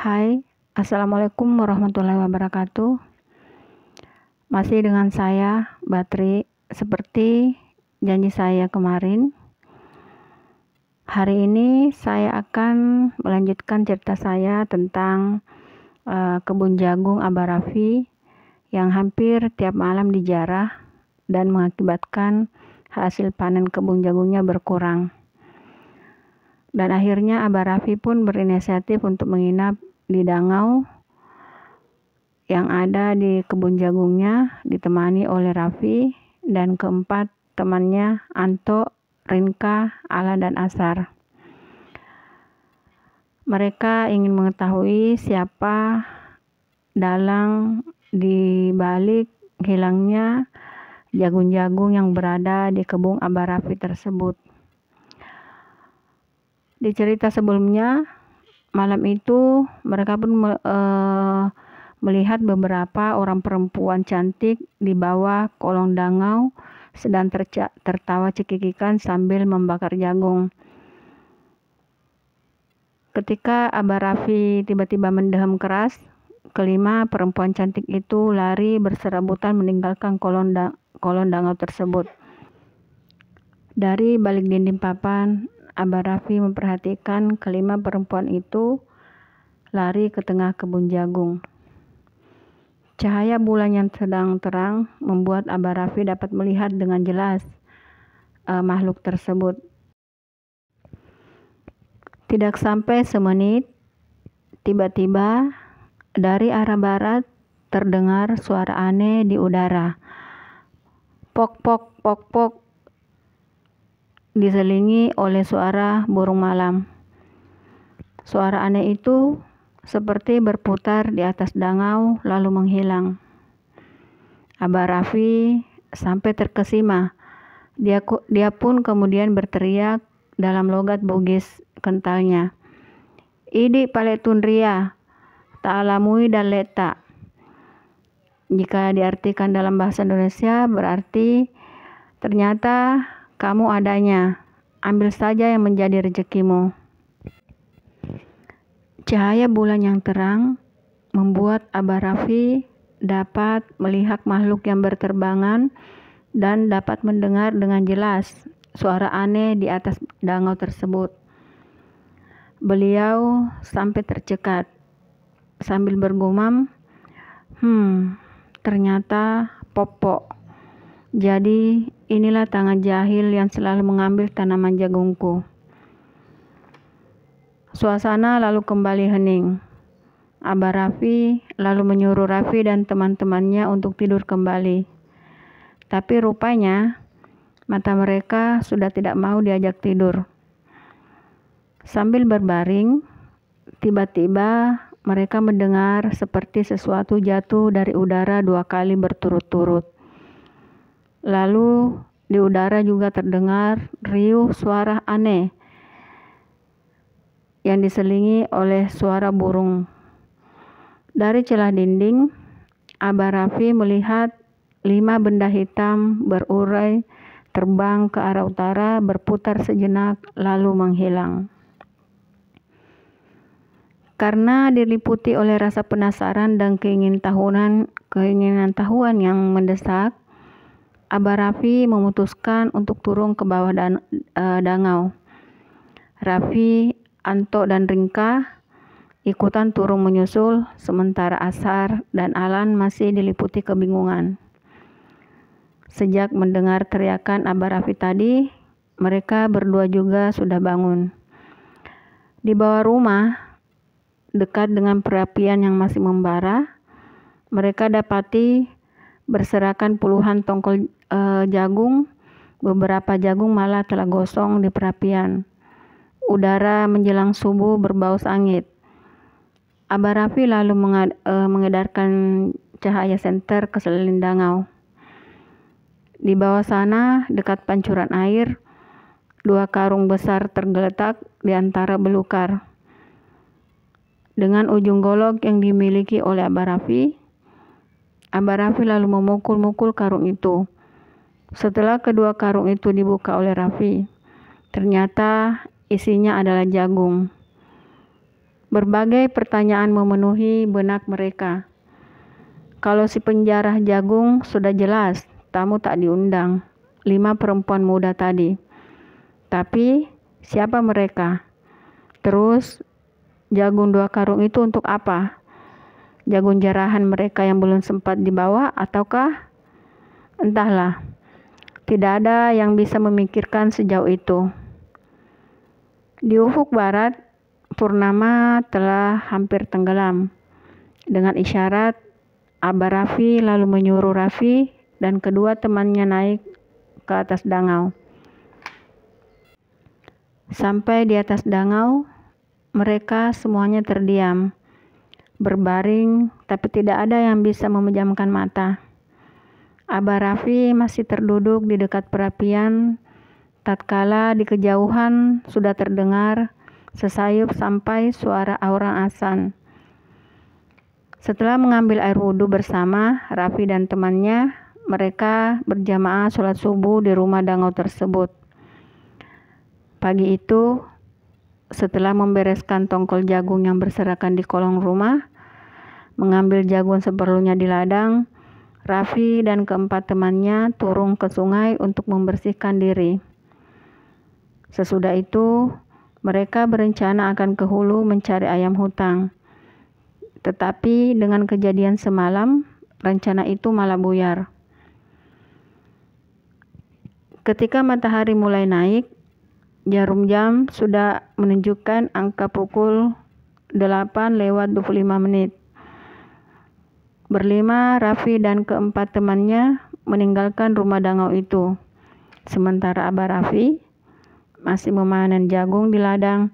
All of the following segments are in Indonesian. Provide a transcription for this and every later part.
Hai, Assalamualaikum warahmatullahi wabarakatuh. Masih dengan saya, Batri. Seperti janji saya kemarin, hari ini saya akan melanjutkan cerita saya tentang kebun jagung Abah Raffi yang hampir tiap malam dijarah dan mengakibatkan hasil panen kebun jagungnya berkurang. Dan akhirnya Abah Raffi pun berinisiatif untuk menginap di Dangau yang ada di kebun jagungnya, ditemani oleh Raffi dan keempat temannya Anto, Rinka, Ala, dan Asar. Mereka ingin mengetahui siapa dalang di balik hilangnya jagung-jagung yang berada di kebun Abah Raffi tersebut. Di cerita sebelumnya, malam itu mereka pun melihat beberapa orang perempuan cantik di bawah kolong dangau sedang tertawa cekikikan sambil membakar jagung. Ketika Abah Raffi tiba-tiba mendeham keras, kelima perempuan cantik itu lari berserabutan meninggalkan kolong dangau tersebut. Dari balik dinding papan, Abah Raffi memperhatikan kelima perempuan itu lari ke tengah kebun jagung. Cahaya bulan yang sedang terang membuat Abah Raffi dapat melihat dengan jelas makhluk tersebut. Tidak sampai semenit, tiba-tiba dari arah barat terdengar suara aneh di udara. Pok pok pok pok, diselingi oleh suara burung malam. Suara aneh itu seperti berputar di atas dangau lalu menghilang. Abah Raffi sampai terkesima. Dia pun kemudian berteriak dalam logat Bugis kentalnya, "Idi paletun-ria, ta'alamui dan leta." Jika diartikan dalam bahasa Indonesia berarti, ternyata kamu adanya, ambil saja yang menjadi rezekimu. Cahaya bulan yang terang membuat Abah Raffi dapat melihat makhluk yang berterbangan dan dapat mendengar dengan jelas suara aneh di atas dangau tersebut. Beliau sampai tercekat sambil bergumam, ternyata Popo. Jadi inilah tangan jahil yang selalu mengambil tanaman jagungku. Suasana lalu kembali hening. Abah Raffi lalu menyuruh Raffi dan teman-temannya untuk tidur kembali. Tapi rupanya mata mereka sudah tidak mau diajak tidur. Sambil berbaring, tiba-tiba mereka mendengar seperti sesuatu jatuh dari udara 2 kali berturut-turut. Lalu di udara juga terdengar riuh suara aneh yang diselingi oleh suara burung. Dari celah dinding, Abah Raffi melihat 5 benda hitam berurai terbang ke arah utara, berputar sejenak lalu menghilang. Karena diliputi oleh rasa penasaran dan keinginan tahuan yang mendesak, Abah Raffi memutuskan untuk turun ke bawah dangau. Raffi, Anto, dan Rinka ikutan turun menyusul, sementara Asar dan Alan masih diliputi kebingungan. Sejak mendengar teriakan Abah Raffi tadi, mereka berdua juga sudah bangun. Di bawah rumah, dekat dengan perapian yang masih membara, mereka dapati berserakan puluhan tongkol jagung. Beberapa jagung malah telah gosong di perapian. Udara menjelang subuh berbau sangit. Abah Raffi lalu mengedarkan cahaya senter ke seliling dangau. Di bawah sana, dekat pancuran air, 2 karung besar tergeletak di antara belukar. Dengan ujung golok yang dimiliki oleh Abah Raffi lalu memukul-mukul karung itu. Setelah kedua karung itu dibuka oleh Raffi, ternyata isinya adalah jagung. Berbagai pertanyaan memenuhi benak mereka. Kalau si penjarah jagung sudah jelas, tamu tak diundang. 5 perempuan muda tadi. Tapi siapa mereka? Terus jagung 2 karung itu untuk apa? Jagung jarahan mereka yang belum sempat dibawa ataukah? Entahlah. Tidak ada yang bisa memikirkan sejauh itu. Di ufuk barat, purnama telah hampir tenggelam. Dengan isyarat, Abah Raffi lalu menyuruh Raffi dan kedua temannya naik ke atas dangau. Sampai di atas dangau, mereka semuanya terdiam, berbaring, tapi tidak ada yang bisa memejamkan mata. Abah Raffi masih terduduk di dekat perapian, tatkala di kejauhan sudah terdengar sesayup sampai suara orang azan. Setelah mengambil air wudhu bersama Raffi dan temannya, mereka berjamaah sholat subuh di rumah dangau tersebut. Pagi itu, setelah membereskan tongkol jagung yang berserakan di kolong rumah, mengambil jagung seperlunya di ladang, Raffi dan keempat temannya turun ke sungai untuk membersihkan diri. Sesudah itu, mereka berencana akan ke hulu mencari ayam hutang. Tetapi dengan kejadian semalam, rencana itu malah buyar. Ketika matahari mulai naik, jarum jam sudah menunjukkan angka pukul 8:25. Berlima, Raffi dan keempat temannya meninggalkan rumah dangau itu. Sementara Abah Raffi masih memanen jagung di ladang.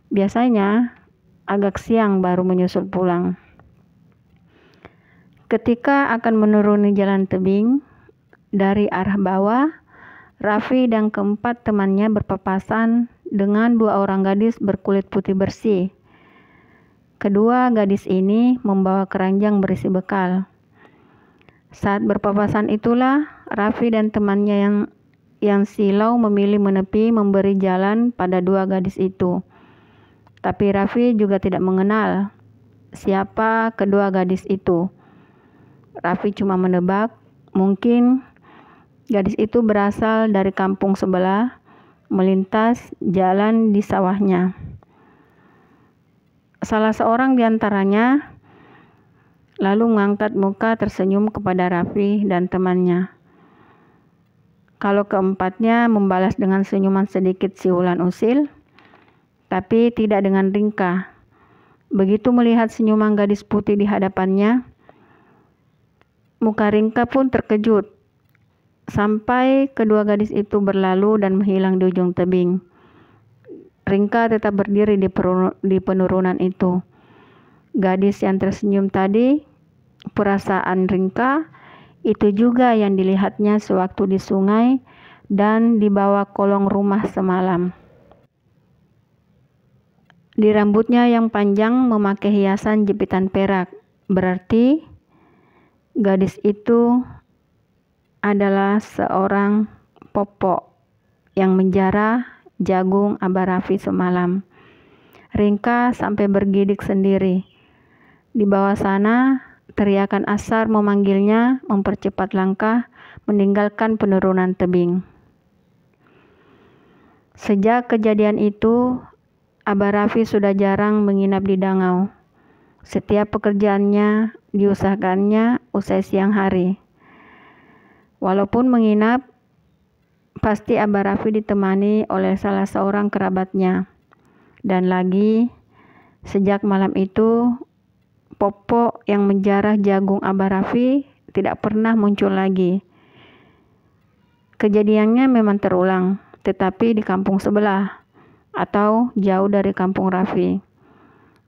Biasanya agak siang baru menyusul pulang. Ketika akan menuruni jalan tebing dari arah bawah, Raffi dan keempat temannya berpapasan dengan 2 orang gadis berkulit putih bersih. Kedua gadis ini membawa keranjang berisi bekal. Saat berpapasan itulah Raffi dan temannya yang silau memilih menepi memberi jalan pada 2 gadis itu. Tapi Raffi juga tidak mengenal siapa kedua gadis itu. Raffi cuma menebak, mungkin gadis itu berasal dari kampung sebelah, melintas jalan di sawahnya. Salah seorang di antaranya lalu mengangkat muka tersenyum kepada Raffi dan temannya. Kalau keempatnya membalas dengan senyuman sedikit siulan usil, tapi tidak dengan ringkah. Begitu melihat senyuman gadis putih di hadapannya, muka Ringka pun terkejut, sampai kedua gadis itu berlalu dan menghilang di ujung tebing. Ringka tetap berdiri di penurunan itu. Gadis yang tersenyum tadi, perasaan Ringka, itu juga yang dilihatnya sewaktu di sungai dan di bawah kolong rumah semalam. Di rambutnya yang panjang memakai hiasan jepitan perak, berarti gadis itu adalah seorang popok yang menjarah jagung Abah Raffi semalam. Ringka sampai bergidik sendiri. Di bawah sana, teriakan Asar memanggilnya mempercepat langkah meninggalkan penurunan tebing. Sejak kejadian itu, Abah Raffi sudah jarang menginap di dangau. Setiap pekerjaannya diusahakannya usai siang hari. Walaupun menginap, pasti Abah Raffi ditemani oleh salah seorang kerabatnya. Dan lagi, sejak malam itu, popok yang menjarah jagung Abah Raffi tidak pernah muncul lagi. Kejadiannya memang terulang, tetapi di kampung sebelah atau jauh dari kampung Raffi.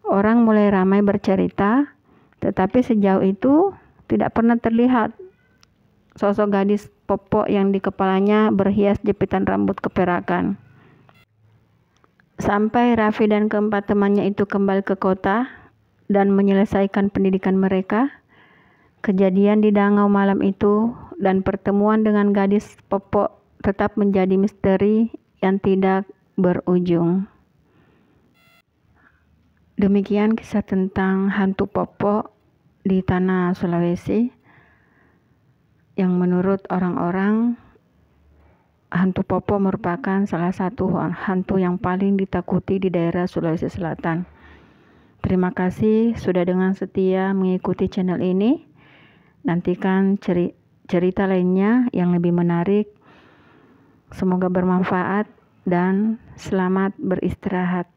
Orang mulai ramai bercerita, tetapi sejauh itu tidak pernah terlihat sosok gadis popok yang di kepalanya berhias jepitan rambut keperakan. Sampai Raffi dan keempat temannya itu kembali ke kota dan menyelesaikan pendidikan mereka, kejadian di dangau malam itu dan pertemuan dengan gadis popok tetap menjadi misteri yang tidak berujung. Demikian kisah tentang hantu Popo di tanah Sulawesi, yang menurut orang-orang hantu Popo merupakan salah satu hantu yang paling ditakuti di daerah Sulawesi Selatan. Terima kasih sudah dengan setia mengikuti channel ini. Nantikan cerita lainnya yang lebih menarik. Semoga bermanfaat dan selamat beristirahat.